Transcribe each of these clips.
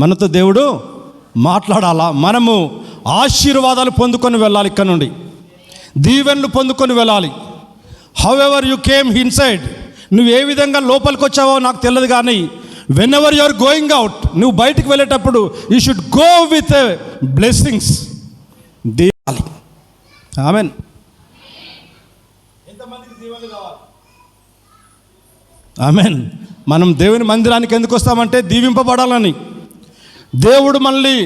మనతో దేవుడు మాట్లాడాలా. మనము ఆశీర్వాదాలు పొందుకొని వెళ్ళాలి, ఇక్కడ నుండి దీవెనలు పొందుకొని వెళ్ళాలి. However you came inside, నువ్వు ఏ విధంగా లోపలికి వచ్చావో నాకు తెలియదు, కానీ whenever you are going out, నువ్వు బయటికి వెళ్ళేటప్పుడు you should go with blessings. దీవాలి. ఆమెన్. ఎంతమందికి దీవెనలు కావాలి? ఆమెన్. మనం దేవుని మందిరానికి ఎందుకు వస్తామంటే దీవింపబడాలని, దేవుడు మనల్ని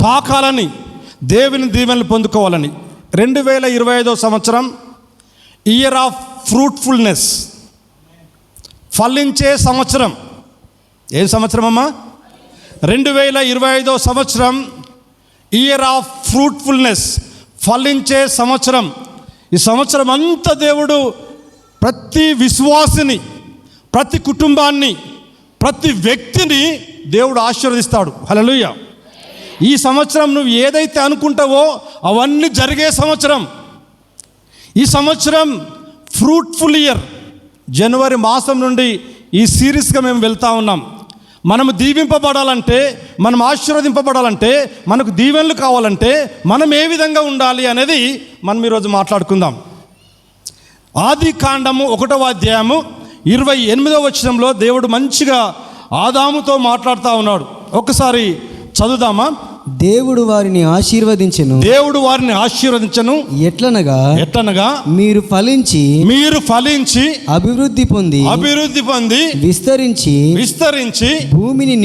తాకాలని, దేవుని దీవెనలు పొందుకోవాలని. 2025 సంవత్సరం ఇయర్ ఆఫ్ ఫ్రూట్ఫుల్నెస్, ఫలించే సంవత్సరం. ఏం సంవత్సరం అమ్మా? 2025 సంవత్సరం ఇయర్ ఆఫ్ ఫ్రూట్ఫుల్నెస్, ఫలించే సంవత్సరం. ఈ సంవత్సరం అంతా దేవుడు ప్రతి విశ్వాసిని, ప్రతి కుటుంబాన్ని, ప్రతి వ్యక్తిని దేవుడు ఆశీర్వదిస్తాడు. హల్లెలూయా. ఈ సంవత్సరం నువ్వు ఏదైతే అనుకుంటావో అవన్నీ జరిగే సంవత్సరం. ఈ సంవత్సరం ఫ్రూట్ఫుల్ ఇయర్. జనవరి మాసం నుండి ఈ సిరీస్గా మేము వెళ్తూ ఉన్నాం. మనము దీవింపబడాలంటే, మనం ఆశీర్వదింపబడాలంటే, మనకు దీవెనలు కావాలంటే మనం ఏ విధంగా ఉండాలి అనేది మనం ఈరోజు మాట్లాడుకుందాం. ఆది కాండము 1వ అధ్యాయము 28వ వచనంలో దేవుడు మంచిగా ఆదాముతో మాట్లాడుతూ ఉన్నాడు. ఒకసారి చదువుదామా? దేవుడు వారిని ఆశీర్వదించెను. దేవుడు వారిని ఆశీర్వదించెను. ఎట్లనగా మీరు ఫలించి అభివృద్ధి పొంది విస్తరించి భూమిని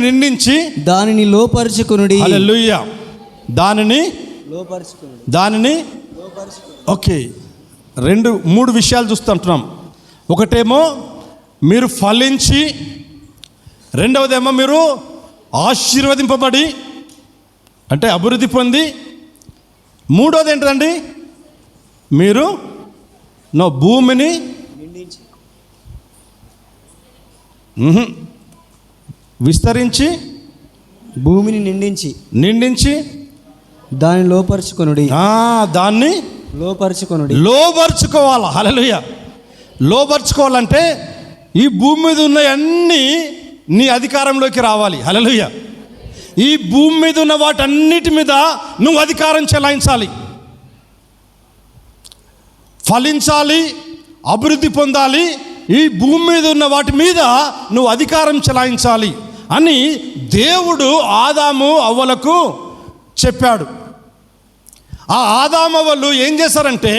నిండించి దానిని లోపరుచుకొనుడి. హల్లెలూయా. దానిని ఓకే, 3 విషయాలు చూస్తుంటున్నాం. ఒకటేమో మీరు ఫలించి, రెండవదేమో మీరు ఆశీర్వదింపబడి అంటే అభివృద్ధి పొంది, మూడోది ఏంటండి? మీరు భూమిని విస్తరించి భూమిని నిండించి దాన్ని లోపరుచుకోవాలి. హల్లెలూయా. లోపరుచుకోవాలంటే ఈ భూమి మీద ఉన్న అన్నీ నీ అధికారంలోకి రావాలి. హల్లెలూయా. ఈ భూమి మీద ఉన్న వాటన్నిటి మీద నువ్వు అధికారం చెలాయించాలి, ఫలించాలి, అభివృద్ధి పొందాలి. ఈ భూమి మీద ఉన్న వాటి మీద నువ్వు అధికారం చెలాయించాలి అని దేవుడు ఆదాము అవ్వలకు చెప్పాడు. ఆ ఆదాము అవ్వలు ఏం చేశారంటే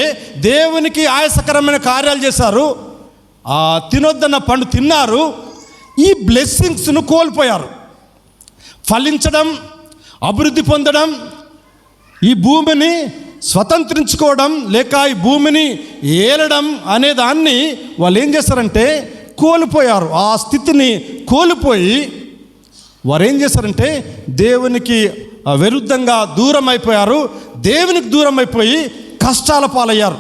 దేవునికి ఆయాసకరమైన కార్యాలు చేశారు. తినొద్దన్న పండు తిన్నారు. ఈ బ్లెస్సింగ్స్ను కోల్పోయారు. ఫలించడం, అభివృద్ధి పొందడం, ఈ భూమిని స్వతంత్రించుకోవడం, లేక ఈ భూమిని ఏలడం అనే దాన్ని వాళ్ళు ఏం చేశారంటే కోల్పోయారు. ఆ స్థితిని కోల్పోయి వారు ఏం చేశారంటే దేవునికి విరుద్ధంగా దూరం అయిపోయారు. దేవునికి దూరం అయిపోయి కష్టాల పాలయ్యారు.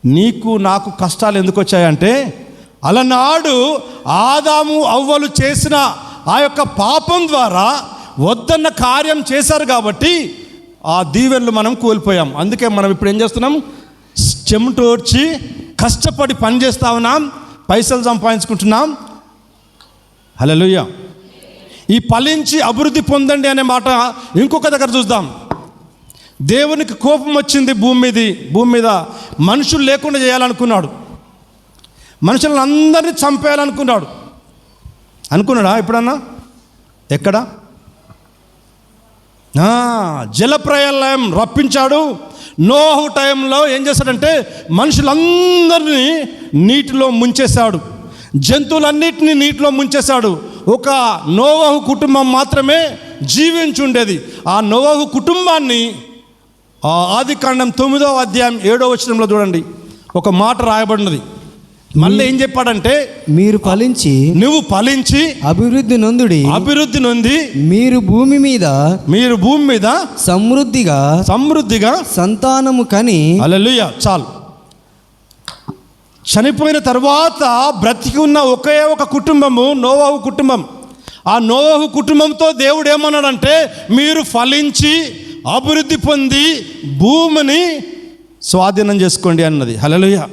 నీకు నాకు కష్టాలు ఎందుకు వచ్చాయంటే, అలనాడు ఆదాము అవ్వలు చేసిన ఆ యొక్క పాపం ద్వారా వద్దన్న కార్యం చేశారు కాబట్టి ఆ దీవెనలు మనం కోల్పోయాం. అందుకే మనం ఇప్పుడు ఏం చేస్తున్నాం? చెమటోర్చి కష్టపడి పని చేస్తూ ఉన్నాం, పైసలు సంపాదించుకుంటున్నాం. హల్లెలూయా. ఈ ఫలించి అభివృద్ధి పొందండి అనే మాట ఇంకొక దగ్గర చూద్దాం. దేవునికి కోపం వచ్చింది భూమి మీద మనుషులు లేకుండా చేయాలనుకున్నాడు. మనుషులను అందరినీ చంపేయాలనుకున్నాడా? ఎప్పుడన్నా? ఎక్కడ? జలప్రళయం రప్పించాడు. నోహు టైంలో ఏం చేశాడంటే మనుషులందరినీ నీటిలో ముంచేశాడు, జంతువులన్నిటినీ నీటిలో ముంచేశాడు. ఒక నోవహు కుటుంబం మాత్రమే జీవించి ఉండేది. ఆ నోవహు కుటుంబాన్ని ఆది కాండం 9వ అధ్యాయం 7వ వచనంలో చూడండి, ఒక మాట రాయబడినది. మళ్ళీ ఏం చెప్పాడంటే, నువ్వు ఫలించి అభివృద్ధి నొంది మీరు భూమి మీద సమృద్ధిగా సంతానము కని. హల్లెలూయా. చాలు. చనిపోయిన తర్వాత బ్రతికి ఉన్న ఒకే ఒక కుటుంబము నోవహు కుటుంబం. ఆ నోవహు కుటుంబంతో దేవుడు ఏమన్నాడంటే, మీరు ఫలించి అభివృద్ధి పొంది భూమిని స్వాధీనం చేసుకోండి అన్నది. హల్లెలూయా.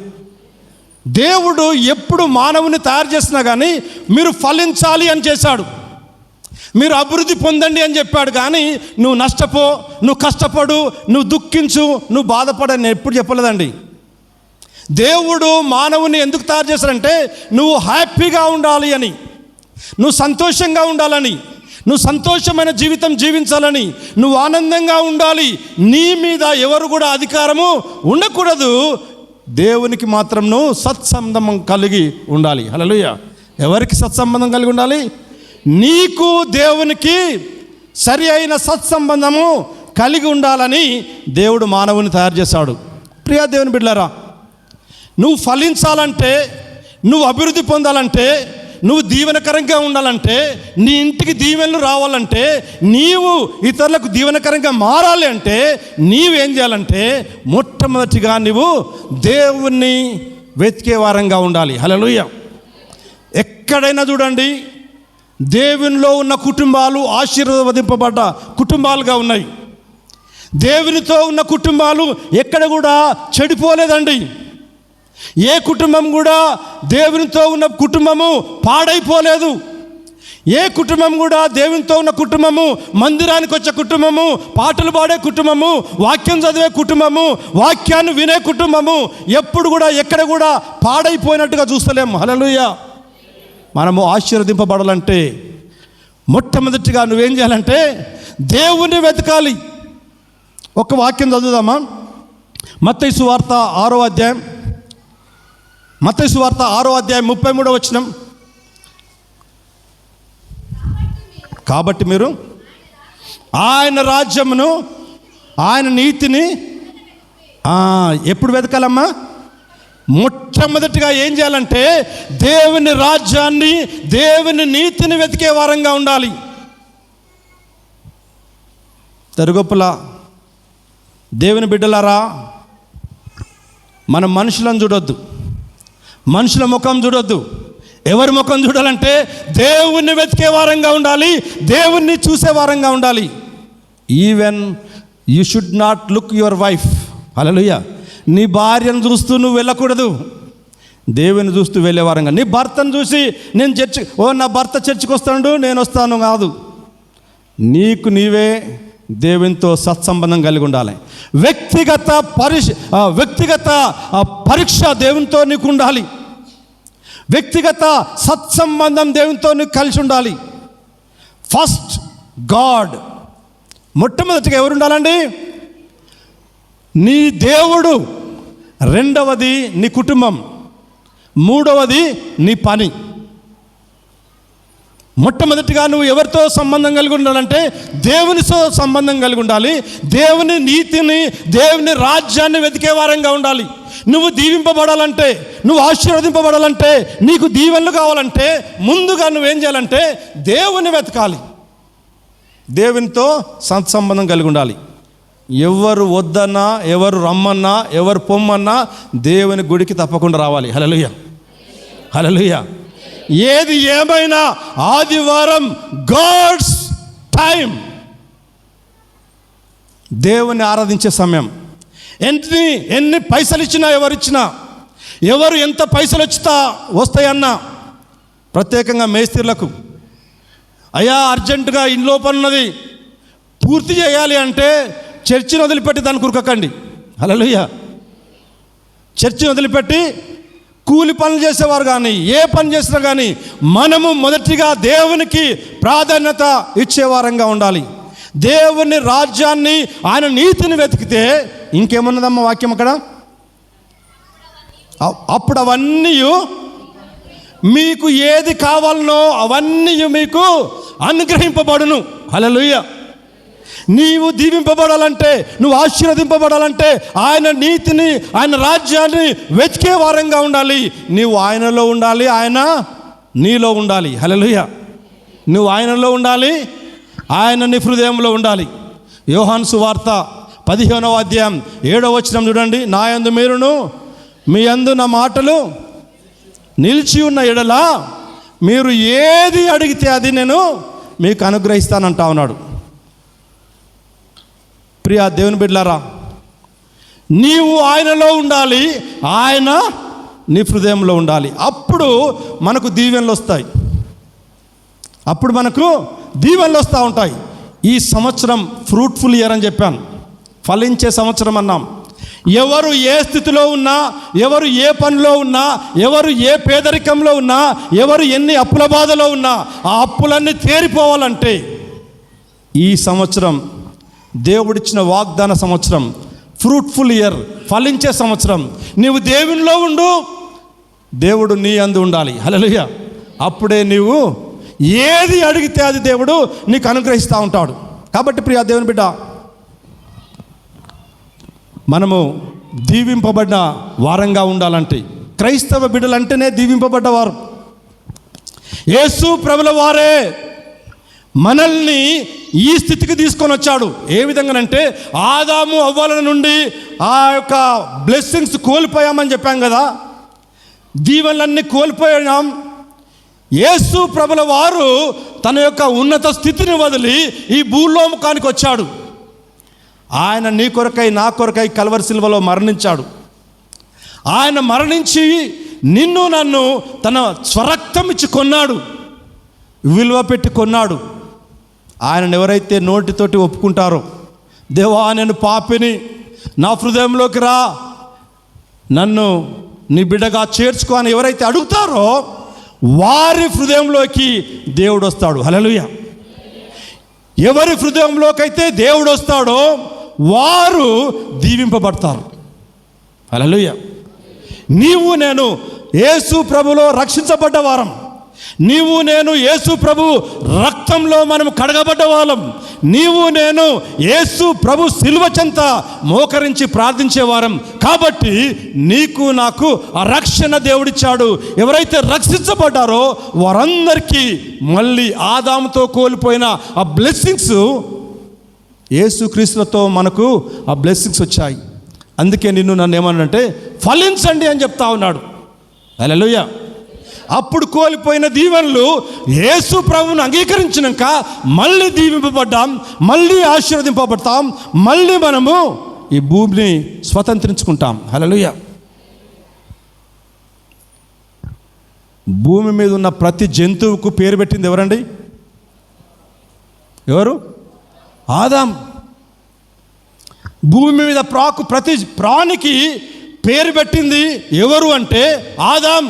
దేవుడు ఎప్పుడు మానవుని తయారు చేసినా కానీ మీరు ఫలించాలి అని చేశాడు. మీరు అభివృద్ధి పొందండి అని చెప్పాడు. కానీ నువ్వు నష్టపో, నువ్వు కష్టపడు, నువ్వు దుఃఖించు, నువ్వు బాధపడని నేను ఎప్పుడు చెప్పలేదండి. దేవుడు మానవుని ఎందుకు తయారు చేశాడంటే నువ్వు హ్యాపీగా ఉండాలి అని, నువ్వు సంతోషంగా ఉండాలని, నువ్వు సంతోషమైన జీవితం జీవించాలని, నువ్వు ఆనందంగా ఉండాలి. నీ మీద ఎవరు కూడా అధికారము ఉండకూడదు. దేవునికి మాత్రం నువ్వు సత్సంబంధం కలిగి ఉండాలి. హల్లెలూయా. ఎవరికి సత్సంబంధం కలిగి ఉండాలి? నీకు దేవునికి సరి అయిన సత్సంబంధము కలిగి ఉండాలని దేవుడు మానవుని తయారు చేశాడు. ప్రియా దేవుని బిడ్డలారా, నువ్వు ఫలించాలంటే, నువ్వు అభివృద్ధి పొందాలంటే, నువ్వు దీవెనకరంగా ఉండాలంటే, నీ ఇంటికి దీవెనలు రావాలంటే, నీవు ఇతరులకు దీవెనకరంగా మారాలి అంటే నీవేం చేయాలంటే మొట్టమొదటిగా నువ్వు దేవుణ్ణి వెతికే వారంగా ఉండాలి. హల్లెలూయా. ఎక్కడైనా చూడండి, దేవునిలో ఉన్న కుటుంబాలు ఆశీర్వదింపబడ్డ కుటుంబాలుగా ఉన్నాయి. దేవునితో ఉన్న కుటుంబాలు ఎక్కడ కూడా చెడిపోలేదండి. ఏ కుటుంబం కూడా దేవునితో ఉన్న కుటుంబము పాడైపోలేదు. ఏ కుటుంబం కూడా దేవునితో ఉన్న కుటుంబము, మందిరానికి వచ్చే కుటుంబము, పాటలు పాడే కుటుంబము, వాక్యం చదివే కుటుంబము, వాక్యాన్ని వినే కుటుంబము ఎప్పుడు కూడా ఎక్కడ కూడా పాడైపోయినట్టుగా చూస్తలేము. హల్లెలూయా. మనము ఆశీర్వదింపబడాలంటే మొట్టమొదటిగా నువ్వేం చేయాలంటే దేవుణ్ణి వెతకాలి. ఒక వాక్యం చదువుదామా? మత్తయి సువార్త 6వ అధ్యాయం, మత్తయి సువార్త 6వ అధ్యాయం 33వ వచనం. కాబట్టి మీరు ఆయన రాజ్యమును, ఆయన నీతిని ఎప్పుడు వెతకాలమ్మా? మొట్టమొదటిగా ఏం చేయాలంటే దేవుని రాజ్యాన్ని, దేవుని నీతిని వెతికే వారంగా ఉండాలి. తరుగొప్పుల దేవుని బిడ్డలారా, మనం మనుషులను చూడొద్దు, మనుషుల ముఖం చూడొద్దు. ఎవరి ముఖం చూడాలంటే దేవుణ్ణి వెతికే వారంగా ఉండాలి, దేవుణ్ణి చూసే వారంగా ఉండాలి. Even you should not look your wife. Hallelujah. నీ భార్యను చూస్తూ నువ్వు వెళ్ళకూడదు, దేవుని చూస్తూ వెళ్ళే వారంగా. నీ భర్తను చూసి నేను నా భర్త చర్చికి వస్తాడు, నేను వస్తాను కాదు. నీకు నీవే దేవునితో సత్సంబంధం కలిగి ఉండాలి. వ్యక్తిగత పరీక్ష దేవునితో నీకు ఉండాలి. వ్యక్తిగత సత్సంబంధం దేవునితో నీకు కలిసి ఉండాలి. First God. మొట్టమొదటిగా ఎవరు ఉండాలండి? నీ దేవుడు. రెండవది నీ కుటుంబం. మూడవది నీ పని. మొట్టమొదటిగా నువ్వు ఎవరితో సంబంధం కలిగి ఉండాలంటే దేవునితో సంబంధం కలిగి ఉండాలి. దేవుని నీతిని, దేవుని రాజ్యాన్ని వెతికే వారంగా ఉండాలి. నువ్వు దీవింపబడాలంటే, నువ్వు ఆశీర్వదింపబడాలంటే, నీకు దీవెనలు కావాలంటే ముందుగా నువ్వేం చేయాలంటే దేవుని వెతకాలి, దేవునితో సత్సంబంధం కలిగి ఉండాలి. ఎవరు వద్దన్నా, ఎవరు రమ్మన్నా, ఎవరు పొమ్మన్నా దేవుని గుడికి తప్పకుండా రావాలి. హల్లెలూయా. హల్లెలూయా. ఏది ఏమైనా ఆదివారం గాడ్స్ టైం, దేవుని ఆరాధించే సమయం. ఎన్ని పైసలు ఇచ్చినా, ఎవరిచ్చినా, ఎవరు ఎంత పైసలు వస్తాయన్నా, ప్రత్యేకంగా మేస్త్రీలకు, అయ్యా అర్జెంటుగా ఇంట్లో పని ఉన్నది పూర్తి చేయాలి అంటే చర్చిని వదిలిపెట్టి దాన్ని కురకకండి. హల్లెలూయా. చర్చిని వదిలిపెట్టి కూలి పనులు చేసేవారు కానీ, ఏ పని చేసినా కానీ మనము మొదటిగా దేవునికి ప్రాధాన్యత ఇచ్చేవారంగా ఉండాలి. దేవుని రాజ్యాన్ని, ఆయన నీతిని వెతికితే ఇంకేమున్నదమ్మా వాక్యం అక్కడ? అప్పుడు అవన్నీ మీకు ఏది కావాలనో అవన్నీ మీకు అనుగ్రహింపబడును. హల్లెలూయా. నీవు దీవింపబడాలంటే, నువ్వు ఆశీర్వదింపబడాలంటే ఆయన నీతిని, ఆయన రాజ్యాన్ని వెతికే వారంగా ఉండాలి. నీవు ఆయనలో ఉండాలి, ఆయన నీలో ఉండాలి. హల్లెలూయా. నువ్వు ఆయనలో ఉండాలి, ఆయన నీ హృదయంలో ఉండాలి. యోహాను సువార్త 15వ అధ్యాయం 7వ వచనం చూడండి. నా యందు మీరును, మీ యందు నా మాటలు నిలిచి ఉన్న ఎడల మీరు ఏది అడిగితే అది నేను మీకు అనుగ్రహిస్తానంటా ఉన్నాడు. ప్రియా దేవుని బిడ్డలారా, నీవు ఆయనలో ఉండాలి, ఆయన నీ హృదయంలో ఉండాలి. అప్పుడు మనకు దీవెనలు వస్తాయి. అప్పుడు మనకు దీవెనలు వస్తూ ఉంటాయి. ఈ సంవత్సరం ఫ్రూట్ఫుల్ ఇయర్ అని చెప్పాను, ఫలించే సంవత్సరం అన్నాం. ఎవరు ఏ స్థితిలో ఉన్నా, ఎవరు ఏ పనిలో ఉన్నా, ఎవరు ఏ పేదరికంలో ఉన్నా, ఎవరు ఎన్ని అప్పుల బాధలో ఉన్నా, ఆ అప్పులన్నీ తేరిపోవాలంటే ఈ సంవత్సరం దేవుడిచ్చిన వాగ్దాన సంవత్సరం, ఫ్రూట్ఫుల్ ఇయర్, ఫలించే సంవత్సరం. నీవు దేవునిలో ఉండు, దేవుడు నీ అందు ఉండాలి. హల్లెలూయా. అప్పుడే నీవు ఏది అడిగితే అది దేవుడు నీకు అనుగ్రహిస్తూ ఉంటాడు. కాబట్టి ప్రియా దేవుని బిడ్డ, మనము దీవింపబడిన వారంగా ఉండాలంటే, క్రైస్తవ బిడ్డలంటేనే దీవింపబడ్డవారు. యేసు ప్రభుల వారే మనల్ని ఈ స్థితికి తీసుకొని వచ్చాడు. ఏ విధంగానంటే, ఆదాము అవ్వల నుండి ఆ యొక్క బ్లెస్సింగ్స్ కోల్పోయామని చెప్పాం కదా, దీవెనలన్నీ కోల్పోయాం. యేసు ప్రభుల వారు తన యొక్క ఉన్నత స్థితిని వదిలి ఈ భూలోకానికి వచ్చాడు. ఆయన నీ కొరకై నా కొరకై కల్వరి సిలువలో మరణించాడు. ఆయన మరణించి నిన్ను నన్ను తన స్వరక్తం ఇచ్చి కొన్నాడు, విలువ పెట్టి కొన్నాడు. ఆయనను ఎవరైతే నోటితోటి ఒప్పుకుంటారో, దేవా నేను పాపిని, నా హృదయంలోకి రా, నన్ను నీ బిడ్డగా చేర్చుకో అని ఎవరైతే అడుగుతారో వారి హృదయంలోకి దేవుడు వస్తాడు. హల్లెలూయా. ఎవరి హృదయంలోకి అయితే దేవుడు వస్తాడో వారు దీవింపబడతారు. హల్లెలూయా. నీవు నేను యేసు ప్రభులో రక్షించబడ్డ వారం, నీవు నేను యేసు ప్రభు రక్తంలో మనం కడగబడ్డ వాళ్ళం, నీవు నేను యేసు ప్రభు సిలువ చెంత మోకరించి ప్రార్థించేవారం. కాబట్టి నీకు నాకు ఆ రక్షణ దేవుడిచ్చాడు. ఎవరైతే రక్షించబడ్డారో వారందరికీ మళ్ళీ ఆదాముతో కోల్పోయిన ఆ బ్లెస్సింగ్స్ యేసు క్రీస్తులతో మనకు ఆ బ్లెస్సింగ్స్ వచ్చాయి. అందుకే నిన్ను నన్ను ఏమన్నాడంటే ఫలించండి అని చెప్తా ఉన్నాడు. హల్లెలూయా. అప్పుడు కోల్పోయిన దీవెనలు యేసు ప్రభువును అంగీకరించినాక మళ్ళీ దీవింపబడ్డాం, మళ్ళీ ఆశీర్వదింపబడతాం, మళ్ళీ మనము ఈ భూమిని స్వతంత్రించుకుంటాం. హల్లెలూయా. భూమి మీద ఉన్న ప్రతి జంతువుకు పేరు పెట్టింది ఎవరండి? ఎవరు? ఆదాం. భూమి మీద ప్రతి ప్రాణికి పేరు పెట్టింది ఎవరు అంటే ఆదాం.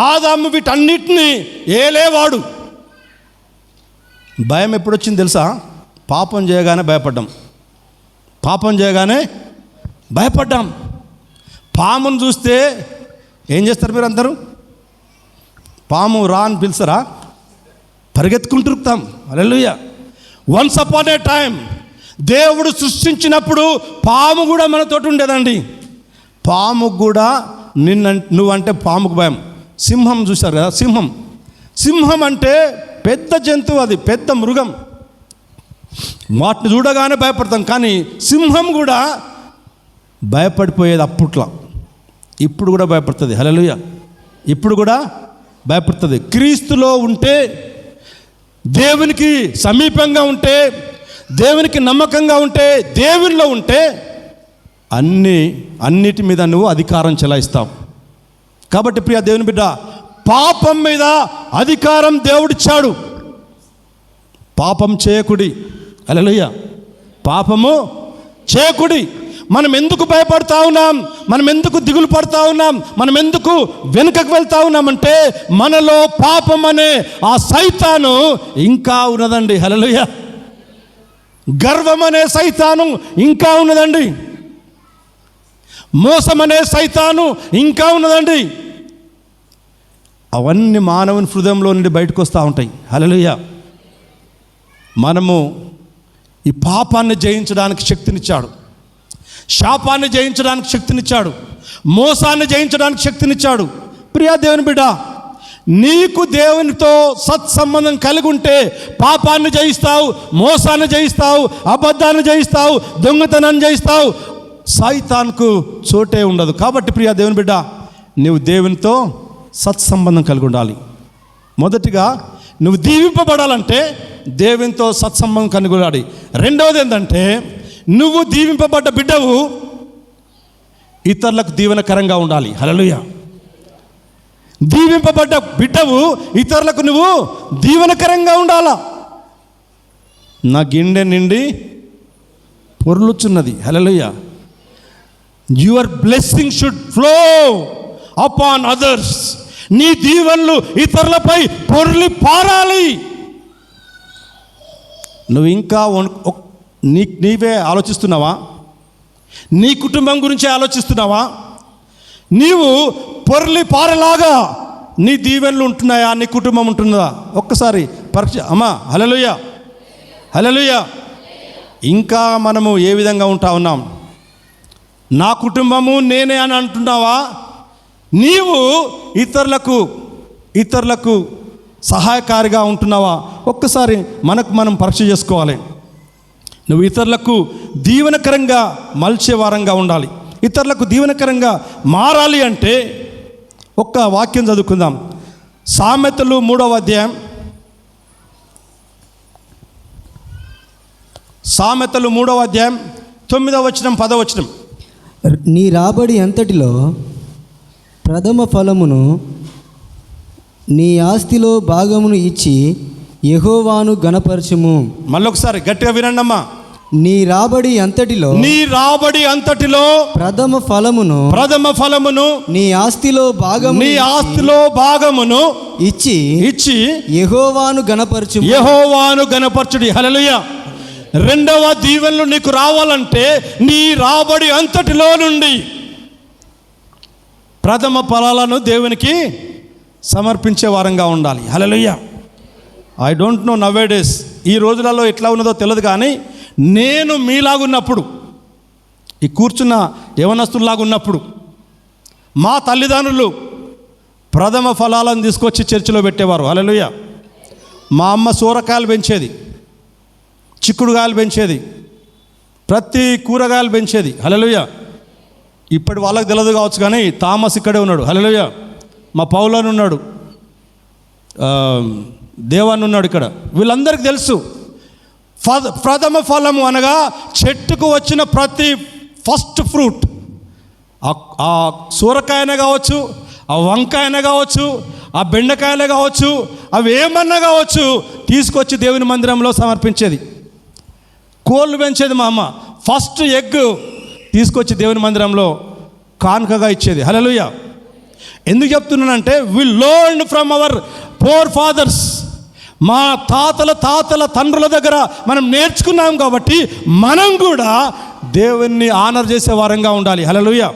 ఆదాము వీటన్నిటిని ఏలేవాడు. భయం ఎప్పుడు వచ్చింది తెలుసా? పాపం చేయగానే భయపడ్డాం. పాపం చేయగానే భయపడ్డాం. పామును చూస్తే ఏం చేస్తారు మీరు అందరూ? పాము రా అని పిలుస్తారా? పరిగెత్తుకుంటురుకుతాం. హల్లెలూయా. వన్స్ అపాన్ ఏ టైం దేవుడు సృష్టించినప్పుడు పాము కూడా మనతోటి ఉండేదండి. పాముకు కూడా నువ్వంటే పాముకు భయం. సింహం చూశారు కదా, సింహం అంటే పెద్ద జంతువు, అది పెద్ద మృగం. వాటిని చూడగానే భయపడతాం. కానీ సింహం కూడా భయపడిపోయేది అప్పట్లో. ఇప్పుడు కూడా భయపడుతుంది. హల్లెలూయా. ఇప్పుడు కూడా భయపడుతుంది. క్రీస్తులో ఉంటే, దేవునికి సమీపంగా ఉంటే, దేవునికి నమ్మకంగా ఉంటే, దేవునిలో ఉంటే అన్నిటి మీద నువ్వు అధికారం చెలాయిస్తావు. కాబట్టి ప్రియ దేవుని బిడ్డ, పాపం మీద అధికారం దేవుడిచ్చాడు. పాపం చేయకుడి. హల్లెలూయా. పాపము చేయకుడి. మనం ఎందుకు భయపడతా ఉన్నాం? మనం ఎందుకు దిగులు పడతా ఉన్నాం? మనం ఎందుకు వెనుకకు వెళ్తా ఉన్నామంటే మనలో పాపం అనే ఆ సైతాను ఇంకా ఉన్నదండి. హల్లెలూయా. గర్వం అనే సైతాను ఇంకా ఉన్నదండి. మోసం అనే సైతాను ఇంకా ఉన్నదండి. అవన్నీ మానవుని హృదయంలో నుండి బయటకు వస్తూ ఉంటాయి. హల్లెలూయా. మనము ఈ పాపాన్ని జయించడానికి శక్తినిచ్చాడు, శాపాన్ని జయించడానికి శక్తినిచ్చాడు, మోసాన్ని జయించడానికి శక్తినిచ్చాడు. ప్రియా దేవుని బిడ్డ, నీకు దేవునితో సత్సంబంధం కలిగి ఉంటే పాపాన్ని జయిస్తావు, మోసాన్ని జయిస్తావు, అబద్ధాన్ని జయిస్తావు, దొంగతనాన్ని జయిస్తావు. సైతాన్కు చోటే ఉండదు. కాబట్టి ప్రియా దేవుని బిడ్డ, నువ్వు దేవునితో సత్సంబంధం కలిగి ఉండాలి. మొదటిగా నువ్వు దీవింపబడాలంటే దేవునితో సత్సంబంధం కలిగి ఉండాలి. రెండవది ఏంటంటే, నువ్వు దీవింపబడ్డ బిడ్డవు ఇతరులకు దీవెనకరంగా ఉండాలి. హల్లెలూయా. దీవింపబడ్డ బిడ్డవు ఇతరులకు నువ్వు దీవెనకరంగా ఉండాలా. నా గిన్నె నిండి పొర్లుచున్నది. Hallelujah. Your blessing should flow upon others. నీ దీవెనలు ఇతరులపై పొర్లి పారాలి. నువ్వు ఇంకా నీవే ఆలోచిస్తున్నావా? నీ కుటుంబం గురించి ఆలోచిస్తున్నావా? నీవు పొర్లి పారలాగా నీ దీవెనలు ఉంటున్నాయా? నీ కుటుంబం ఉంటున్నదా? ఒక్కసారి పరీక్ష. అమ్మా హల్లెలూయా, హల్లెలూయా. ఇంకా మనము ఏ విధంగా ఉంటా ఉన్నాం? నా కుటుంబము నేనే అని అంటున్నావా? నీవు ఇతరులకు సహాయకారిగా ఉంటున్నావా? ఒక్కసారి మనం పరీక్ష చేసుకోవాలి. నువ్వు ఇతరులకు దీవెనకరంగా మలిచే వారంగా ఉండాలి. ఇతరులకు దీవెనకరంగా మారాలి అంటే ఒక్క వాక్యం చదువుకుందాం. సామెతలు 3వ అధ్యాయం, సామెతలు 3వ అధ్యాయం 9వ వచనం 10వ వచనం. నీ రాబడి అంతటిలో ప్రథమ ఫలమును నీ ఆస్తిలో భాగమును ఇచ్చి యెహోవాను గణపరచుము. మళ్ళొకసారి గట్టిగా వినండమ్మా. నీ రాబడి అంతటిలో ప్రథమ ఫలమును నీ ఆస్తిలో భాగమును ఇచ్చి యెహోవాను గణపరచుడి. హల్లెలూయా. రెండవ దీవెనలు నీకు రావాలంటే నీ రాబడి అంతటిలో నుండి ప్రథమ ఫలాలను దేవునికి సమర్పించే వారంగా ఉండాలి. హల్లెలూయా. ఐ డోంట్ నో నవేడేస్ ఈ రోజులలో ఎట్లా ఉన్నదో తెలియదు, కానీ నేను మీలాగున్నప్పుడు, ఈ కూర్చున్న యవనస్తుల్లాగా ఉన్నప్పుడు, మా తల్లిదండ్రులు ప్రథమ ఫలాలను తీసుకొచ్చి చర్చిలో పెట్టేవారు. హల్లెలూయా. మా అమ్మ సూరకాయలు పెంచేది, చిక్కుడుకాయలు పెంచేది, ప్రతి కూరగాయలు పెంచేది. హల్లెలూయా. ఇప్పటి వాళ్ళకి తెలియదు కావచ్చు, కానీ థామస్ ఇక్కడే ఉన్నాడు. హల్లెలూయా. మా పౌలను ఉన్నాడు, దేవాన్ని ఉన్నాడు ఇక్కడ. వీళ్ళందరికీ తెలుసు ప్రథమ ఫలము అనగా చెట్టుకు వచ్చిన ప్రతి ఫస్ట్ ఫ్రూట్. ఆ సూరకాయనే కావచ్చు, ఆ వంకాయనే కావచ్చు, ఆ బెండకాయలే కావచ్చు, అవి ఏమన్నా కావచ్చు, తీసుకొచ్చి దేవుని మందిరంలో సమర్పించేది. కోళ్ళు పెంచేది మా అమ్మ. ఫస్ట్ ఎగ్ తీసుకొచ్చి దేవుని మందిరంలో కానుకగా ఇచ్చేది. హల్లెలూయా. ఎందుకు చెప్తున్నానంటే we learned from our poor fathers. మా తాతల తండ్రుల దగ్గర మనం నేర్చుకున్నాం కాబట్టి మనం కూడా దేవుణ్ణి ఆనర్ చేసే వారంగా ఉండాలి. హల్లెలూయా.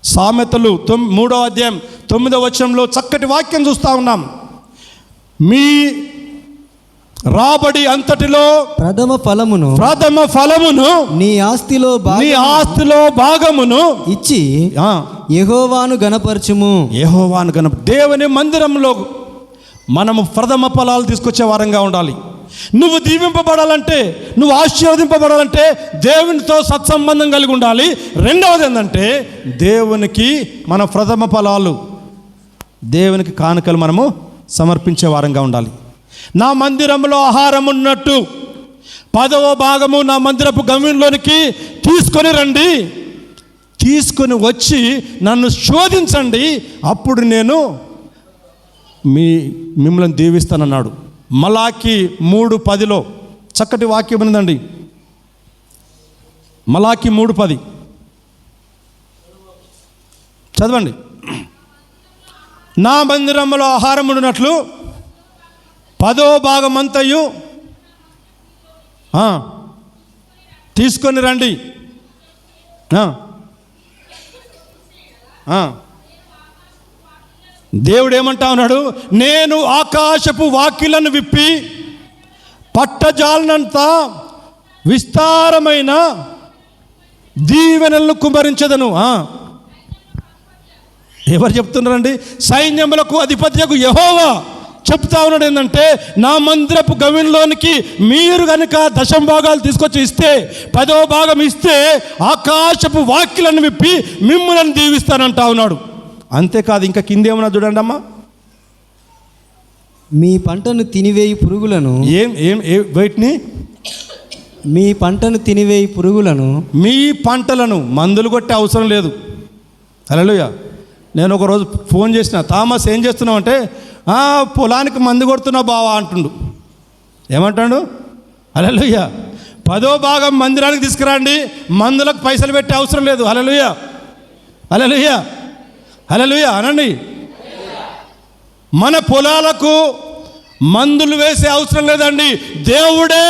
సామెతలు 3వ అధ్యాయం 9వ వచనంలో చక్కటి వాక్యం చూస్తూ ఉన్నాం. మీ రాబడి అంతటిలో ప్రథమ ఫలమును నీ ఆస్తిలో భాగమును ఇచ్చి యెహోవాను గణపరచుము. దేవుని మందిరంలో మనము ప్రథమ ఫలాలు తీసుకొచ్చే వారంగా ఉండాలి. నువ్వు దీవింపబడాలంటే, నువ్వు ఆశీర్వదింపబడాలంటే దేవునితో సత్సంబంధం కలిగి ఉండాలి. రెండవది ఏంటంటే దేవునికి మన ప్రథమ ఫలాలు, దేవునికి కానుకలు మనము సమర్పించే వారంగా ఉండాలి. నా మందిరంలో ఆహారం ఉన్నట్టు 10వ భాగము నా మందిరపు గమ్యంలోనికి తీసుకొని రండి, తీసుకొని వచ్చి నన్ను శోధించండి, అప్పుడు నేను మిమ్మల్ని దీవిస్తానన్నాడు. మలాకి 3:10లో చక్కటి వాక్యం ఉందండి. మలాకి 3:10 చదవండి. నా మందిరంలో ఆహారం ఉన్నట్లు 10వ భాగమంతయు తీసుకొని రండి. దేవుడు ఏమంటా ఉన్నాడు? నేను ఆకాశపు వాకిలను విప్పి పట్టజాలనంత విస్తారమైన దీవెనలను కుమ్మరించదను. ఎవరు చెప్తున్నారండి? సైన్యములకు అధిపత్యకు యెహోవా చెప్తా ఉన్నాడు. ఏంటంటే నా మందిరపు గవిలోనికి మీరు కనుక 10వ భాగాలు తీసుకొచ్చి ఇస్తే, 10వ భాగం ఇస్తే ఆకాశపు వాక్యలను విప్పి మిమ్మల్ని దీవిస్తానంటా ఉన్నాడు. అంతేకాదు, ఇంకా కిందేమన్నా చూడండి అమ్మా. మీ పంటను తినివేయి పురుగులను వీటిని మీ పంటను తినివేయి పురుగులను, మీ పంటలను మందులు కొట్టే అవసరం లేదు. హల్లెలూయా. నేను ఒకరోజు ఫోన్ చేసిన, థామస్ ఏం చేస్తున్నావు అంటే, పొలానికి మందు కొడుతున్నావు బావా అంటుండు. ఏమంటాడు? హల్లెలూయా. 10వ భాగం మందిరానికి తీసుకురండి, మందులకు పైసలు పెట్టే అవసరం లేదు. హల్లెలూయా, హల్లెలూయా, హల్లెలూయా అనండి. మన పొలాలకు మందులు వేసే అవసరం లేదండి. దేవుడే,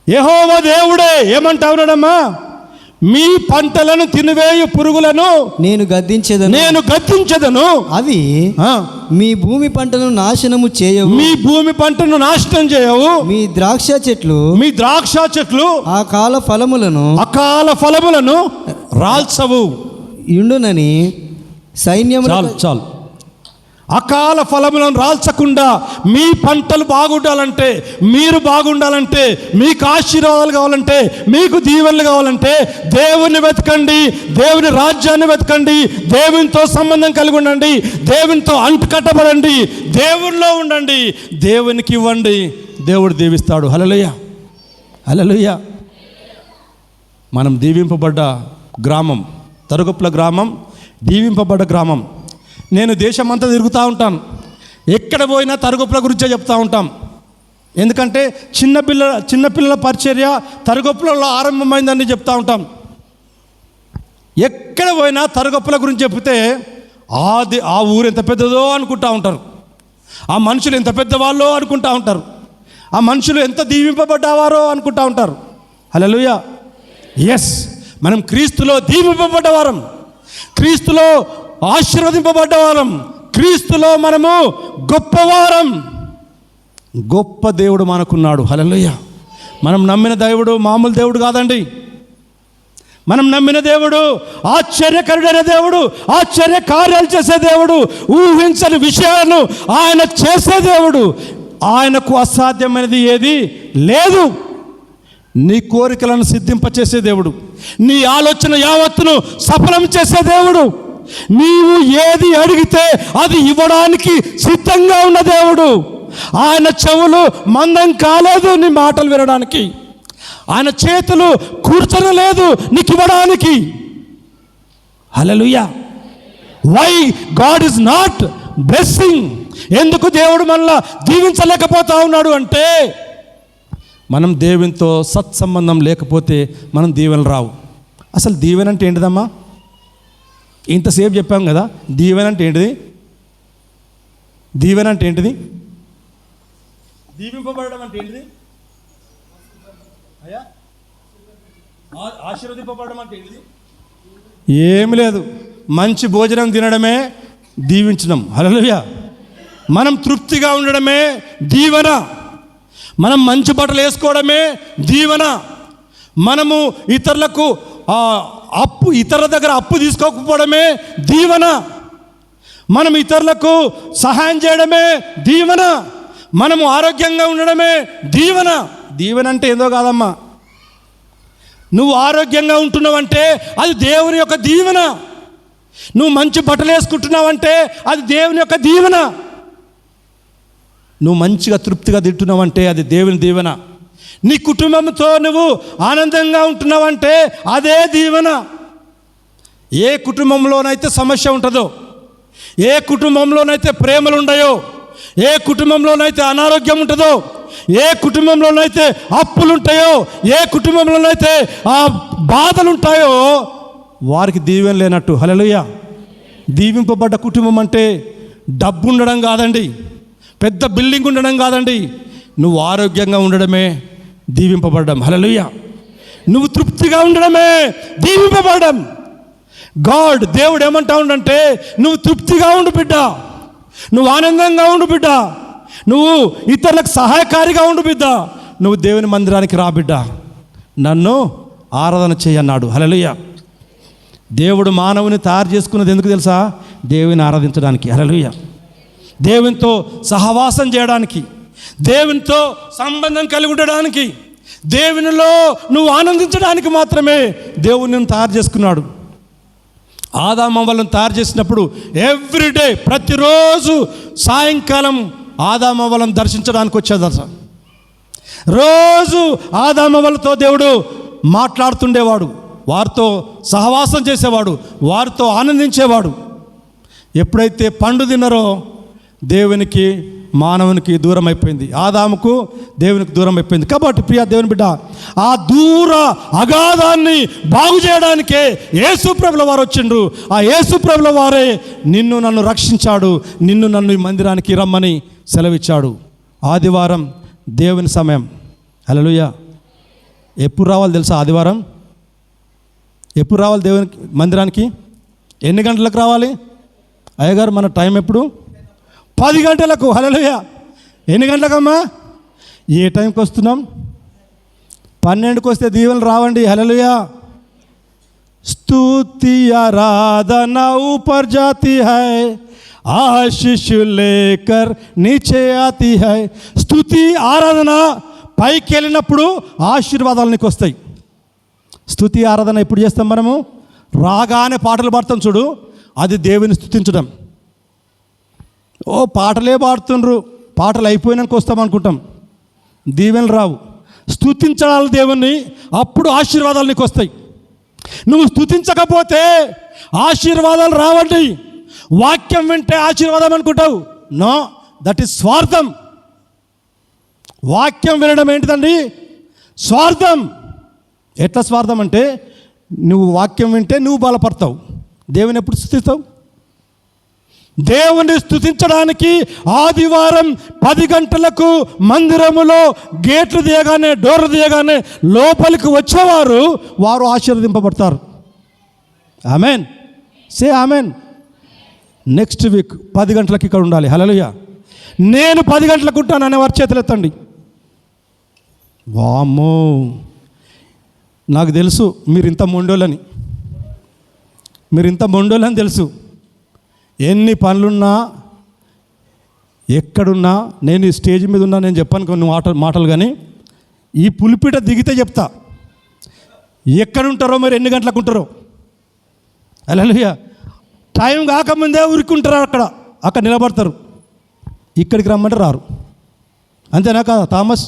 యెహోవా దేవుడే ఏమంటా ఉన్నాడమ్మా? మీ పంటలను తినివేయు పురుగులను నేను గద్దించెదను, అవి మీ భూమి పంటను నాశనము చేయవు. మీ భూమి పంటను నాశనం చేయవు. మీ ద్రాక్ష చెట్లు అకాల ఫలములను రాల్చవు. ఇండునని సైన్యము. చాలు. అకాల ఫలములను రాల్చకుండా మీ పంటలు బాగుండాలంటే, మీరు బాగుండాలంటే, మీకు ఆశీర్వాదాలు కావాలంటే, మీకు దీవెనలు కావాలంటే దేవుని వెతకండి, దేవుని రాజ్యాన్ని వెతకండి, దేవునితో సంబంధం కలిగి ఉండండి, దేవునితో అంటుకట్టబడండి, దేవునిలో ఉండండి, దేవునికి ఇవ్వండి, దేవుడు దీవిస్తాడు. హల్లెలూయా, హల్లెలూయా. మనం దీవింపబడ్డ గ్రామం తరుగుప్ల గ్రామం, దీవింపబడ్డ గ్రామం. నేను దేశమంతా తిరుగుతూ ఉంటాను, ఎక్కడ పోయినా తరుగుప్ల గురించే చెప్తూ ఉంటాం. ఎందుకంటే చిన్నపిల్లల పరిచర్య తరుగుప్లలో ఆరంభమైందని చెప్తూ ఉంటాం. ఎక్కడ పోయినా తరుగుప్ల గురించి చెప్తే ఆ ఊరు ఎంత పెద్దదో అనుకుంటూ ఉంటారు, ఆ మనుషులు ఎంత పెద్దవాళ్ళో అనుకుంటూ ఉంటారు, ఆ మనుషులు ఎంత దీవింపబడ్డవారో అనుకుంటూ ఉంటారు. హల్లెలూయా. ఎస్, మనం క్రీస్తులో దీవింపబడ్డవారం, క్రీస్తులో ఆశీర్వదింపబడ్డవారం, క్రీస్తులో మనము గొప్పవారం. గొప్ప దేవుడు మనకున్నాడు. హల్లెలూయా. మనం నమ్మిన దేవుడు మామూలు దేవుడు కాదండి. మనం నమ్మిన దేవుడు ఆశ్చర్యకరుడైన దేవుడు, ఆశ్చర్య కార్యాలు చేసే దేవుడు, ఊహించని విషయాలను ఆయన చేసే దేవుడు. ఆయనకు అసాధ్యమైనది ఏది లేదు. నీ కోరికలను సిద్ధింపచేసే దేవుడు, నీ ఆలోచన యావత్తును సఫలం చేసే దేవుడు, నీవు ఏది అడిగితే అది ఇవ్వడానికి సిద్ధంగా ఉన్న దేవుడు. ఆయన చెవులు మందం కాలేదు నీ మాటలు వినడానికి, ఆయన చేతులు కూర్చొనలేదు నీకు ఇవ్వడానికి. Hallelujah. Why God is not blessing? ఎందుకు దేవుడు మనల్ని దీవించలేకపోతా ఉన్నాడు అంటే, మనం దేవునితో సత్సంబంధం లేకపోతే మనం దీవెనలు రావు. అసలు దీవెన అంటే ఏంటిదమ్మా? ఇంతసేపు చెప్పాం కదా, దీవెన అంటే ఏంటిది? దీవెన అంటే ఏంటిది? దీవింపబడడం అంటే ఏంటిది? అయ్యా, ఆశీర్వదింపబడడం అంటే ఏంటిది? ఏమి లేదు, మంచి భోజనం తినడమే దీవించడం. హల్లెలూయా. మనం తృప్తిగా ఉండడమే దీవెన. మనం మంచి బట్టలు వేసుకోవడమే దీవెన. మనము ఇతరులకు ఇతరుల దగ్గర అప్పు తీసుకోకపోవడమే దీవెన. మనం ఇతరులకు సహాయం చేయడమే దీవెన. మనము ఆరోగ్యంగా ఉండడమే దీవెన. దీవెన అంటే ఏదో కాదమ్మా, నువ్వు ఆరోగ్యంగా ఉంటున్నావంటే అది దేవుని యొక్క దీవెన. నువ్వు మంచి బట్టలు వేసుకుంటున్నావంటే అది దేవుని యొక్క దీవెన. నువ్వు మంచిగా తృప్తిగా తింటున్నావంటే అది దేవుని దీవెన. నీ కుటుంబంతో నువ్వు ఆనందంగా ఉంటున్నావంటే అదే దీవెన. ఏ కుటుంబంలోనైతే సమస్య ఉంటుందో, ఏ కుటుంబంలోనైతే ప్రేమలు ఉండయో, ఏ కుటుంబంలోనైతే అనారోగ్యం ఉంటుందో, ఏ కుటుంబంలోనైతే అప్పులు ఉంటాయో, ఏ కుటుంబంలోనైతే ఆ బాధలు ఉంటాయో వారికి దీవెన లేనట్టు. హల్లెలూయా. దీవింపబడ్డ కుటుంబం అంటే డబ్బు ఉండడం కాదండి, పెద్ద బిల్డింగ్ ఉండడం కాదండి, నువ్వు ఆరోగ్యంగా ఉండడమే దీవింపబడడం. హల్లెలూయా. నువ్వు తృప్తిగా ఉండడమే దీవింపబడడం. దేవుడు ఏమంటా ఉండంటే, నువ్వు తృప్తిగా ఉండు బిడ్డ, నువ్వు ఆనందంగా ఉండు బిడ్డ, నువ్వు ఇతరులకు సహాయకారిగా ఉండు బిడ్డ, నువ్వు దేవుని మందిరానికి రా బిడ్డ, నన్ను ఆరాధన చేయన్నాడు. హల్లెలూయా. దేవుడు మానవుని తయారు చేసుకున్నది ఎందుకు తెలుసా? దేవుని ఆరాధించడానికి. హల్లెలూయా. దేవునితో సహవాసం చేయడానికి, దేవునితో సంబంధం కలిగి ఉండడానికి, దేవునిలో నువ్వు ఆనందించడానికి మాత్రమే దేవుని నిన్ను తయారు చేసుకున్నాడు. ఆదాము అవ్వలను తయారు చేసినప్పుడు ఎవ్రీడే, ప్రతిరోజు సాయంకాలం ఆదాము అవ్వలను దర్శించడానికి వచ్చేదట. రోజు ఆదాము అవ్వలతో దేవుడు మాట్లాడుతుండేవాడు, వారితో సహవాసం చేసేవాడు, వారితో ఆనందించేవాడు. ఎప్పుడైతే పండు తిన్నారో దేవునికి మానవునికి దూరం అయిపోయింది, ఆదాముకు దేవునికి దూరం అయిపోయింది. కాబట్టి ప్రియ దేవుని బిడ్డ, ఆ దూర అగాధాన్ని బాగు చేయడానికే యేసుప్రభుల వారు వచ్చిండ్రు. ఆ యేసుప్రభుల వారే నిన్ను నన్ను రక్షించాడు, నిన్ను నన్ను ఈ మందిరానికి రమ్మని సెలవిచ్చాడు. ఆదివారం దేవుని సమయం. హల్లెలూయా. ఎప్పుడు రావాలి తెలుసా? ఆదివారం ఎప్పుడు రావాలి దేవునికి మందిరానికి? ఎన్ని గంటలకు రావాలి? అయ్యగారు మన టైం ఎప్పుడు? 10 గంటలకు. హల్లెలూయా. ఎన్ని గంటలకమ్మా? ఏ టైంకి వస్తున్నాం? 12కి వస్తే దీవెనలు రావండి. హల్లెలూయా. స్తుతి ఆరాధన ऊपर जाती है, आशीष लेकर नीचे आती है. స్తుతి ఆరాధన పైకి వెళ్ళినప్పుడు ఆశీర్వాదాలు నీకు వస్తాయి. స్తుతి ఆరాధన ఎప్పుడు చేస్తాం మనము? రాగానే పాటలు పాడతాం చూడు, అది దేవుని స్తుతించడం. ఓ పాటలే పాడుతుండ్రు, పాటలు అయిపోయినాక వస్తాం అనుకుంటాం, దీవెనలు రావు. స్తుతించాలి దేవుణ్ణి, అప్పుడు ఆశీర్వాదాలు నీకు వస్తాయి. నువ్వు స్తుతించకపోతే ఆశీర్వాదాలు రావండి. వాక్యం వింటే ఆశీర్వాదం అనుకుంటావు. నో, దట్ ఈస్ స్వార్థం. వాక్యం వినడం ఏంటిదండి? స్వార్థం. ఎట్లా స్వార్థం అంటే, నువ్వు వాక్యం వింటే నువ్వు బలపడతావు. దేవుని ఎప్పుడు స్తుతిస్తావు? దేవుని స్తుతించడానికి ఆదివారం 10 గంటలకు మందిరములో గేట్లు తీయగానే, డోర్లు తీయగానే లోపలికి వచ్చేవారు వారు ఆశీర్వదింపబడతారు. Amen. Say amen. Next week 10 గంటలకు ఇక్కడ ఉండాలి. హల్లెలూయా. నేను 10 గంటలకు ఉంటాను అనేవారు చేతులు ఎత్తండి. వామ్మో, నాకు తెలుసు మీరు ఇంత మొండోళ్ళని, తెలుసు. ఎన్ని పనులున్నా, ఎక్కడున్నా, నేను ఈ స్టేజ్ మీద ఉన్నా, నేను చెప్పాను కొన్ని మాటలు, కానీ ఈ పులిపీట దిగితే చెప్తా ఎక్కడుంటారో, మరి ఎన్ని గంటలకు ఉంటారో. హల్లెలూయా. టైం కాకముందే ఉరికుంటారు, అక్కడ నిలబడతారు. ఇక్కడికి రమ్మంటే రారు. అంతేనా కాదా? థామస్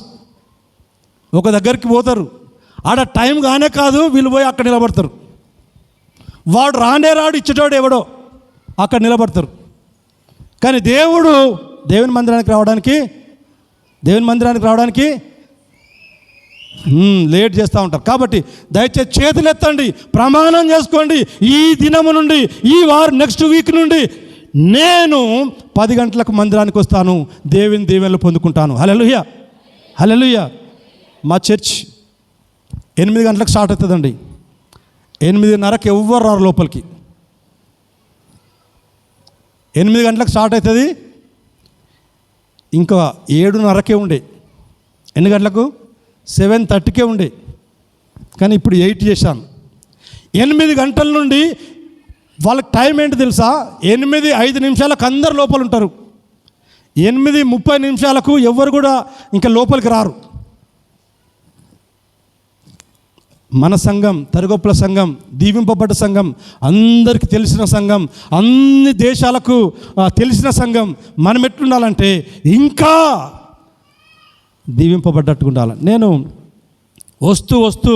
ఒక దగ్గరికి పోతారు, ఆడ టైం కానే కాదు, వీళ్ళు పోయి అక్కడ నిలబడతారు. వాడు రానే రాడు, ఇచ్చేటోడు ఎవడో అక్కడ నిలబడతారు. కానీ దేవుని మందిరానికి రావడానికి లేట్ చేస్తూ ఉంటారు. కాబట్టి దయచేసి చేతులు ఎత్తండి, ప్రమాణం చేసుకోండి, ఈ దినము నుండి, ఈ నెక్స్ట్ వీక్ నుండి నేను 10 గంటలకు మందిరానికి వస్తాను, దేవుని దీవెనలు పొందుకుంటాను. హల్లెలూయా. హల్లెలూయా. మా చర్చ్ 8 గంటలకు స్టార్ట్ అవుతుందండి. 8:30కి ఎవ్వరు రారు లోపలికి. 8 గంటలకు స్టార్ట్ అవుతుంది. ఇంకా 7:30కే ఉండే. ఎన్ని గంటలకు? 7:30కే ఉండే. కానీ ఇప్పుడు 8 చేశాను. 8 గంటల నుండి వాళ్ళకి టైం ఏంటి తెలుసా? 8:05 అందరు లోపల ఉంటారు. 8:30 ఎవ్వరు కూడా ఇంకా లోపలికి రారు. మన సంఘం, తరిగొప్పల సంఘం, దీవింపబడ్డ సంఘం, అందరికీ తెలిసిన సంఘం, అన్ని దేశాలకు తెలిసిన సంఘం. మనం ఎట్లుండాలంటే ఇంకా దీవింపబడ్డట్టుగా ఉండాలి. నేను వస్తూ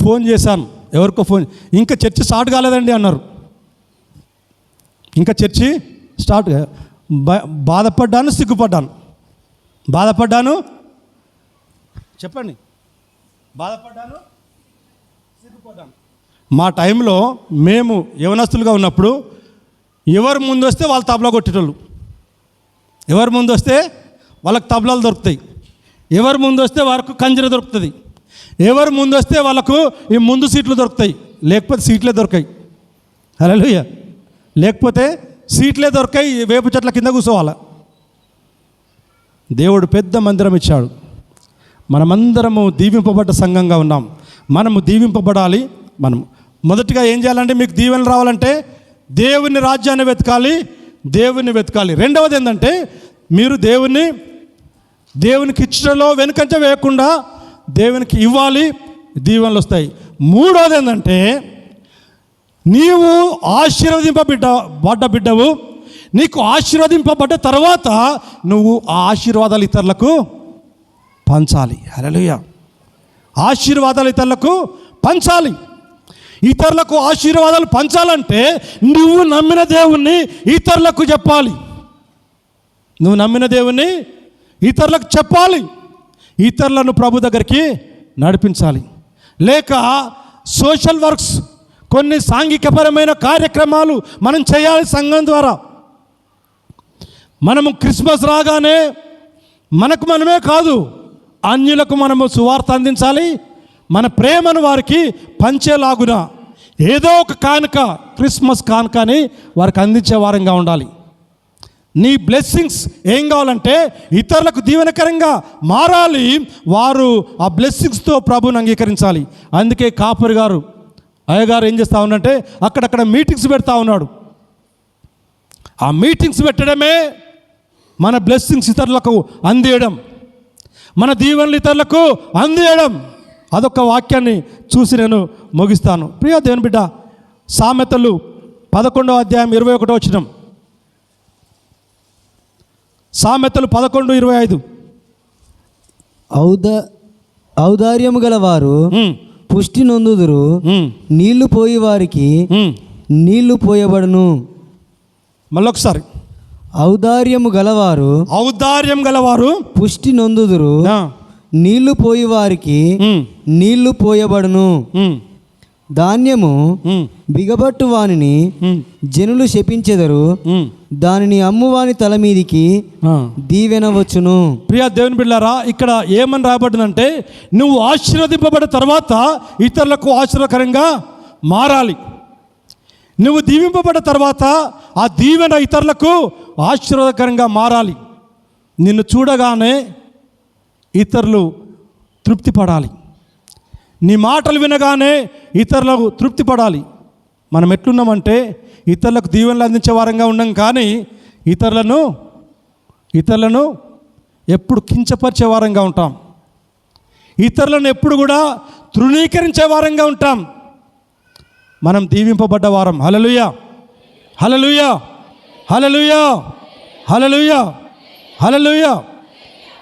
ఫోన్ చేశాను, ఎవరికో ఫోన్, ఇంకా చర్చి స్టార్ట్ కాలేదండి అన్నారు. ఇంకా చర్చి స్టార్ట్. బాధపడ్డాను, సిగ్గుపడ్డాను. చెప్పండి. బాధపడ్డాను, సిగ్గుపడ్డాను. మా టైంలో మేము యవనస్తులుగా ఉన్నప్పుడు ఎవరు ముందు వస్తే వాళ్ళు తబలా కొట్టేటోళ్ళు. ఎవరు ముందు వస్తే వాళ్ళకి తబలాలు దొరుకుతాయి. ఎవరు ముందు వస్తే వారికి కంజర దొరుకుతుంది. ఎవరు ముందు వస్తే వాళ్ళకు ఈ ముందు సీట్లు దొరుకుతాయి, లేకపోతే సీట్లే దొరకాయి. హల్లెలూయా. లేకపోతే సీట్లే దొరకాయి, వేపు చెట్ల కింద కూర్చోవాలి. దేవుడు పెద్ద మందిరం ఇచ్చాడు. మనమందరము దీవింపబడ్డ సంఘంగా ఉన్నాం. మనము దీవింపబడాలి. మనం మొదటిగా ఏం చేయాలంటే, మీకు దీవెనలు రావాలంటే దేవుని రాజ్యాన్ని వెతకాలి. రెండవది ఏంటంటే, మీరు దేవునికి ఇచ్చడంలో వెనుకంచ వేయకుండా దేవునికి ఇవ్వాలి, దీవెనలు వస్తాయి. మూడవది ఏంటంటే, నీవు ఆశీర్వదింపబడ్డ బిడ్డవు. నీకు ఆశీర్వదింపబడ్డ తర్వాత నువ్వు ఆ ఆశీర్వాదాలు ఇతరులకు పంచాలి. హల్లెలూయా. ఆశీర్వాదాలు ఇతరులకు పంచాలి. ఇతరులకు ఆశీర్వాదాలు పంచాలంటే నువ్వు నమ్మిన దేవుణ్ణి ఇతరులకు చెప్పాలి. నువ్వు నమ్మిన దేవుని ఇతరులకు చెప్పాలి, ఇతరులను ప్రభు దగ్గరికి నడిపించాలి. లేక సోషల్ వర్క్స్, కొన్ని సాంఘికపరమైన కార్యక్రమాలు మనం చేయాలి సంఘం ద్వారా. మనము క్రిస్మస్ రాగానే మనకు మనమే కాదు, అన్యులకు మనము సువార్త అందించాలి. మన ప్రేమను వారికి పంచేలాగున ఏదో ఒక కానుక, క్రిస్మస్ కానుక అని వారికి అందించే వారంగా ఉండాలి. నీ బ్లెస్సింగ్స్ ఏం కావాలంటే ఇతరులకు దీవెనకరంగా మారాలి. వారు ఆ బ్లెస్సింగ్స్తో ప్రభువుని అంగీకరించాలి. అందుకే కాపరి గారు, అయ్యగారు ఏం చేస్తూ ఉన్నాడంటే అక్కడక్కడ మీటింగ్స్ పెడతా ఉన్నాడు. ఆ మీటింగ్స్ పెట్టడమే మన బ్లెస్సింగ్స్ ఇతరులకు అందియడం, మన దీవెనలు ఇతరులకు అందియడం. అదొక వాక్యాన్ని చూసి నేను ముగిస్తాను. ప్రియ దేవుని బిడ్డ, సామెతలు 11వ అధ్యాయం 21వ వచనం. సామెతలు 11:25. ఔదార్యము గలవారు పుష్టి నొందుదురు, నీళ్లు పోయి వారికి నీళ్లు పోయబడును. మళ్ళొకసారి, ఔదార్యం గలవారు పుష్టి నొందుదురు, నీళ్లు పోయి వారికి నీళ్లు పోయబడును. ధాన్యము బిగబట్టు వానిని జనులు శపించెదరు, దానిని అమ్మువాని తల మీదికి దీవెన వచ్చును. ప్రియా దేవుని బిడ్డలారా, ఇక్కడ ఏమని రాబడిందంటే నువ్వు ఆశీర్వదింపబడిన తర్వాత ఇతరులకు ఆశీర్వకరంగా మారాలి. నువ్వు దీవింపబడిన తర్వాత ఆ దీవెన ఇతరులకు ఆశీర్వాదకరంగా మారాలి. నిన్ను చూడగానే ఇతరులు తృప్తి పడాలి. నీ మాటలు వినగానే ఇతరులకు తృప్తి పడాలి. మనం ఎట్లున్నామంటే ఇతరులకు దీవెనలు అందించే వారంగా ఉన్నాం, కానీ ఇతరులను ఎప్పుడు కించపరిచే వారంగా ఉంటాం. ఇతరులను ఎప్పుడు కూడా తృణీకరించే వారంగా ఉంటాం. మనం దీవింపబడ్డ వారం. హల్లెలూయా, హల్లెలూయా, హల్లెలూయా, హల్లెలూయా, హల్లెలూయా.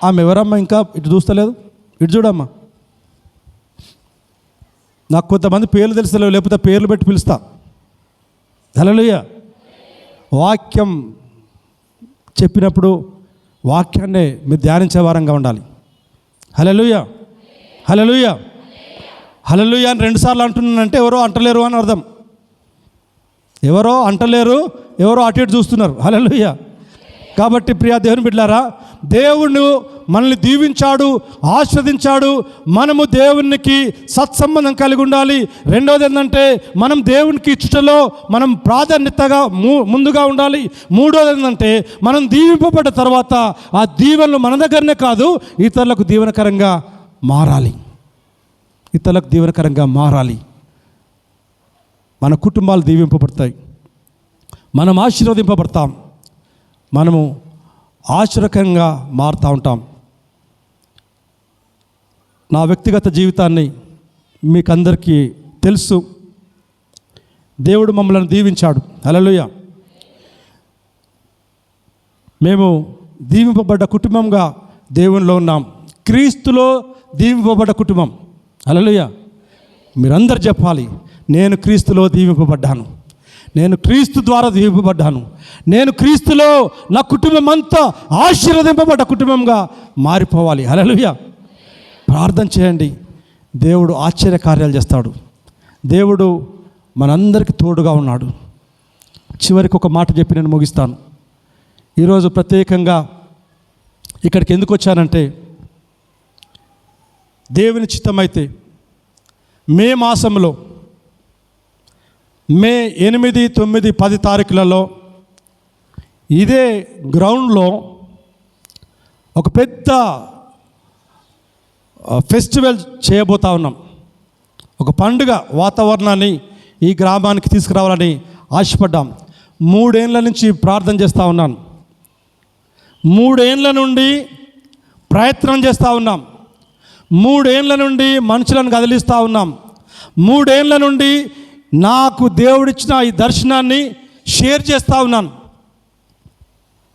ఆమె ఎవరమ్మా? ఇంకా ఇటు చూస్తలేదు, ఇటు చూడమ్మా. నాకు కొంతమంది పేర్లు తెలుస్తలేవు, లేకపోతే పేర్లు పెట్టి పిలుస్తా. హల్లెలూయా. వాక్యం చెప్పినప్పుడు వాక్యాన్నే మీరు ధ్యానించే వారంగా ఉండాలి. హల్లెలూయా, హల్లెలూయా, హల్లెలూయా అని 2 సార్లు అంటున్నానంటే ఎవరో అంటలేరు అని అర్థం. ఎవరో అంటలేరు, ఎవరో అటు ఇటు చూస్తున్నారు. హల్లెలూయా. కాబట్టి ప్రియా దేవుని బిడ్డలారా, దేవుడు మనల్ని దీవించాడు, ఆస్వాదించాడు. మనము దేవునికి సత్సంబంధం కలిగి ఉండాలి. రెండవది ఏంటంటే మనం దేవునికి ఇచ్చుటలో మనం ప్రాధాన్యతగా ముందుగా ఉండాలి. మూడవది ఏంటంటే మనం దీవింపబడ్డ తర్వాత ఆ దీవెనలు మన దగ్గరనే కాదు, ఇతరులకు దీవెనకరంగా మారాలి. ఇతరులకు దీవెనకరంగా మారాలి. మన కుటుంబాలు దీవింపబడతాయి, మనం ఆశీర్వదింపబడతాం, మనము ఆశ్చర్యకరంగా మారుతూ ఉంటాం. నా వ్యక్తిగత జీవితాన్ని మీకు అందరికీ తెలుసు. దేవుడు మమ్మల్ని దీవించాడు. హల్లెలూయా. మేము దీవింపబడ్డ కుటుంబంగా దేవునిలో ఉన్నాం. క్రీస్తులో దీవింపబడ్డ కుటుంబం. హల్లెలూయా. మీరందరూ చెప్పాలి, నేను క్రీస్తులో దీవింపబడ్డాను, నేను క్రీస్తు ద్వారా దీవింపబడ్డాను, నేను క్రీస్తులో నా కుటుంబం అంతా ఆశీర్వదింపబడ్డ కుటుంబంగా మారిపోవాలి. హల్లెలూయా. ప్రార్థన చేయండి, దేవుడు ఆశ్చర్య కార్యాలు చేస్తాడు. దేవుడు మనందరికీ తోడుగా ఉన్నాడు. చివరికి ఒక మాట చెప్పి నేను ముగిస్తాను. ఈరోజు ప్రత్యేకంగా ఇక్కడికి ఎందుకు వచ్చానంటే, దేవుని చిత్తమైతే మే మాసంలో మే 8, 9, 10 తారీఖులలో ఇదే గ్రౌండ్లో ఒక పెద్ద ఫెస్టివల్ చేయబోతా ఉన్నాం. ఒక పండుగ వాతావరణాన్ని ఈ గ్రామానికి తీసుకురావాలని ఆశపడ్డాం. 3 ఏళ్ళ నుంచి ప్రార్థన చేస్తూ ఉన్నాను. 3 ఏళ్ళ నుండి ప్రయత్నం చేస్తూ ఉన్నాం. 3 ఏళ్ళ నుండి మనుషులను కదిలిస్తూ ఉన్నాం. 3 ఏళ్ళ నుండి నాకు దేవుడిచ్చిన ఈ దర్శనాన్ని షేర్ చేస్తూ ఉన్నాను.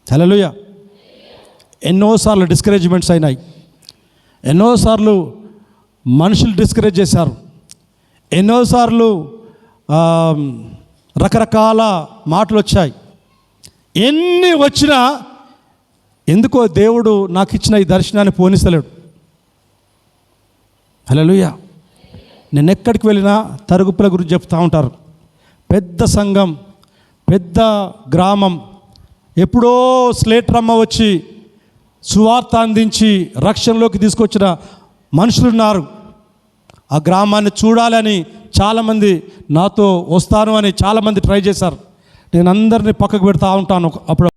హల్లెలూయా. ఎన్నోసార్లు డిస్కరేజ్మెంట్స్ అయినాయి, ఎన్నోసార్లు మనుషులు డిస్కరేజ్ చేశారు, ఎన్నోసార్లు రకరకాల మాటలు వచ్చాయి. ఎన్ని వచ్చినా ఎందుకో దేవుడు నాకు ఇచ్చిన ఈ దర్శనాన్ని పోనిస్తలేడు. హల్లెలూయా. నేను ఎక్కడికి వెళ్ళినా తరుగుపుల గురించి చెప్తూ ఉంటారు. పెద్ద సంఘం, పెద్ద గ్రామం, ఎప్పుడో స్లేటరమ్మ వచ్చి సువార్త అందించి రక్షణలోకి తీసుకొచ్చిన మనుషులున్నారు. ఆ గ్రామాన్ని చూడాలని చాలామంది నాతో వస్తాను అని చాలామంది ట్రై చేశారు. నేను అందరినీ పక్కకు పెడతా ఉంటాను అప్పుడు.